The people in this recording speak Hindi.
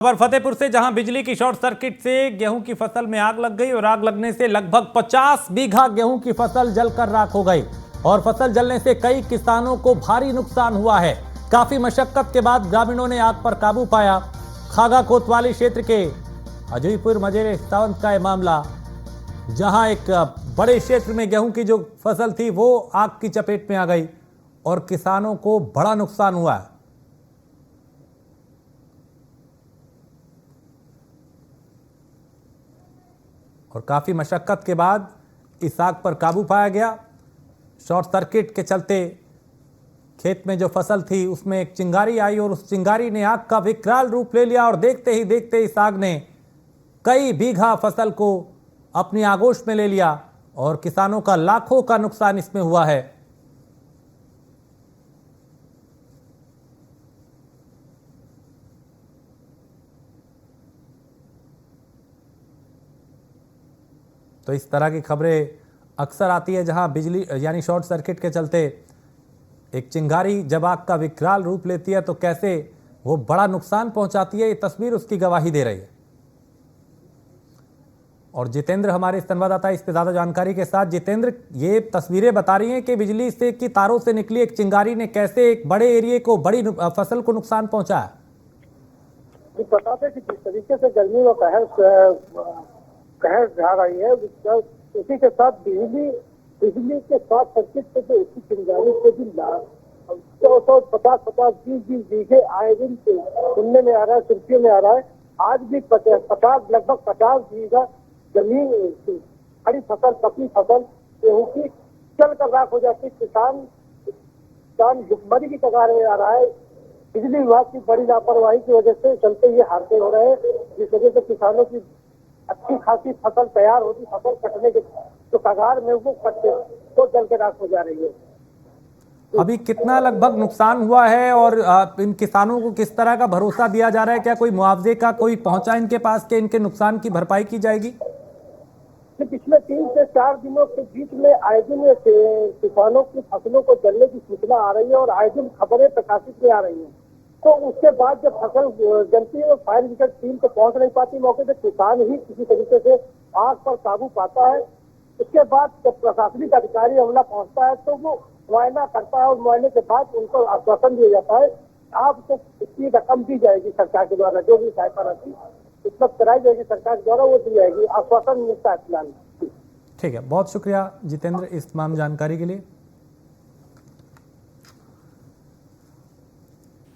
खबर फतेहपुर से, जहां बिजली की शॉर्ट सर्किट से गेहूं की फसल में आग लग गई और आग लगने से लगभग 50 बीघा गेहूं की फसल जलकर राख हो गई और फसल जलने से कई किसानों को भारी नुकसान हुआ है। काफी मशक्कत के बाद ग्रामीणों ने आग पर काबू पाया। खागा कोतवाली क्षेत्र के अजयपुर मजेरे सावंत का यह मामला, जहां एक बड़े क्षेत्र में गेहूं की जो फसल थी वो आग की चपेट में आ गई और किसानों को बड़ा नुकसान हुआ है। और काफ़ी मशक्कत के बाद इस आग पर काबू पाया गया। शॉर्ट सर्किट के चलते खेत में जो फसल थी उसमें एक चिंगारी आई और उस चिंगारी ने आग का विकराल रूप ले लिया और देखते ही देखते इस आग ने कई बीघा फसल को अपनी आगोश में ले लिया और किसानों का लाखों का नुकसान इसमें हुआ है। तो इस तरह की खबरें अक्सर आती है, जहां बिजली यानी शॉर्ट सर्किट के चलते एक चिंगारी जब आग का विकराल रूप लेती है तो कैसे वो बड़ा नुकसान पहुंचाती है, ये तस्वीर उसकी गवाही दे रही है। और जितेंद्र हमारे संवाददाता इस पे ज्यादा जानकारी के साथ। जितेंद्र, ये तस्वीरें बता रही हैं कि बिजली से की तारों से निकली एक चिंगारी ने कैसे एक बड़े एरिया को, बड़ी फसल को नुकसान पहुंचाया। पता है कि जिस तरीके से गर्मी में कहर जा रही है, उसी के साथ बिजली के शॉर्ट सर्किट से जो इसकी चिंगारी से भी 50-50, 20-20 बीघे आए दिन सुनने में आ रहा है, सुर्खियों में आ रहा है। आज भी लगभग 50 बीघा जमीन खड़ी फसल, पकी फसल गेहूं की चल कर राख हो जाती। किसान भुखमरी की कगार में आ रहा है। बिजली विभाग की बड़ी लापरवाही की वजह से चलते ये हादसे हो रहे हैं, जिस वजह से किसानों की अच्छी खासी फसल तैयार होती, फसल कटने के तो कगार में वो कटते तो जल के राख हो जा रही है। अभी कितना लगभग नुकसान हुआ है और इन किसानों को किस तरह का भरोसा दिया जा रहा है? क्या कोई मुआवजे का कोई पहुंचा इनके पास के इनके नुकसान की भरपाई की जाएगी? पिछले 3 से 4 दिनों के बीच में आए दिन किसानों की फसलों को जलने की सूचना आ रही है और आए दिन खबरें प्रकाशित में आ रही हैं। तो उसके बाद जब फसल जलती है, फायर ब्रिगेड टीम तो पहुंच नहीं पाती मौके पे, किसान ही किसी तरीके से आग पर काबू पाता है। उसके बाद जब प्रशासनिक अधिकारी अमला पहुंचता है तो वो मुआयना करता है और मुआयने के बाद उनको आश्वासन दिया जाता है आपको इतनी रकम दी जाएगी सरकार के द्वारा, जो भी सहायता राशि उपलब्ध कराई जाएगी सरकार के द्वारा वो दी जाएगी, आश्वासन मिलता है फिलहाल। ठीक है, बहुत शुक्रिया जितेंद्र इस तमाम जानकारी के लिए।